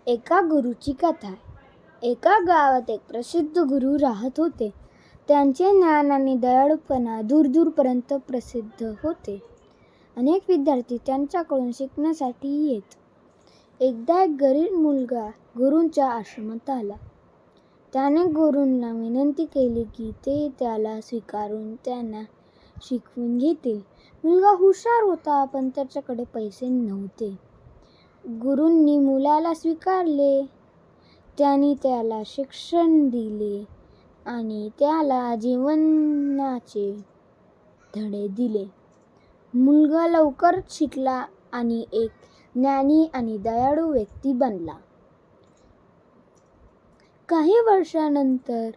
एका गुरुची कथा. एका गावात एक प्रसिद्ध गुरु राहत होते. त्यांचे ज्ञान आणि दयाळूपणा दूरदूरपर्यंत प्रसिद्ध होते. अनेक विद्यार्थी त्यांच्याकडून शिकण्यासाठी येत. एकदा एक गरीब मुलगा गुरूंच्या आश्रमात आला. त्याने गुरूंना विनंती केली की ते त्याला स्वीकारून त्यांना शिकवून घेतील. मुलगा हुशार होता, पण त्याच्याकडे पैसे नव्हते. गुरूंनी मुलाला स्वीकारले. त्यांनी त्याला शिक्षण दिले आणि त्याला जीवनाचे धडे दिले. मुलगा लवकरच शिकला आणि एक ज्ञानी आणि दयाळू व्यक्ती बनला. काही वर्षांनंतर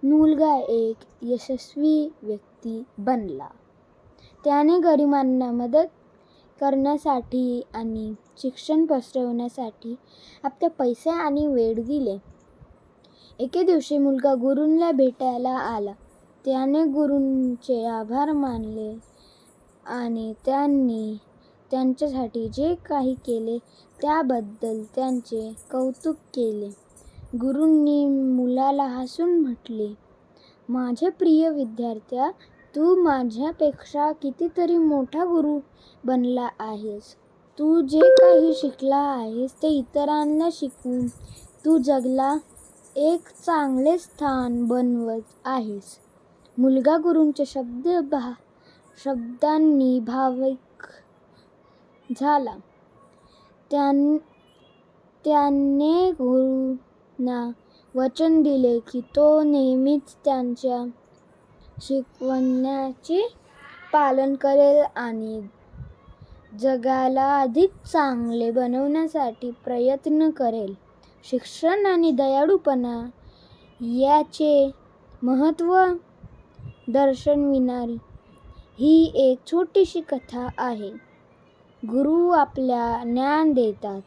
मुलगा एक यशस्वी व्यक्ती बनला. त्याने गरिबांना मदत करण्यासाठी आणि शिक्षण पसरवण्यासाठी आपले पैसे आणि वेळ दिले. एके दिवशी मुलगा गुरूंना भेटायला आला. त्याने गुरूंचे आभार मानले आणि त्यांनी त्यांच्यासाठी जे काही केले त्याबद्दल त्यांचे कौतुक केले. गुरूंनी मुलाला हसून म्हटले, "माझे प्रिय विद्यार्थ्या, तू माझ्यापेक्षा कितीतरी मोठा गुरु बनला आहेस. तू जे काही शिकला आहेस ते इतरांना शिकवून तू जगाला एक चांगले स्थान बनवत आहेस." मुलगा गुरूंच्या शब्दांनी भावुक झाला. त्याने गुरूंना वचन दिले की तो नेहमीच त्यांच्या शिकवण्याचे पालन करेल आणि जगाला अधिक चांगले बनवण्यासाठी प्रयत्न करेल. शिक्षण आणि दयाळूपणा याचे महत्त्व दर्शविणारी ही एक छोटीशी कथा आहे. गुरु आपल्याला ज्ञान देतात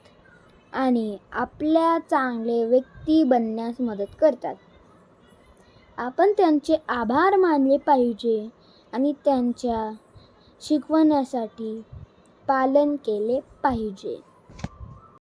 आणि आपल्याला चांगले व्यक्ती बनण्यास मदत करतात. आपण त्यांचे आभार मानले पाहिजे आणि त्यांच्या शिकवण्याचे पालन केले पाहिजे.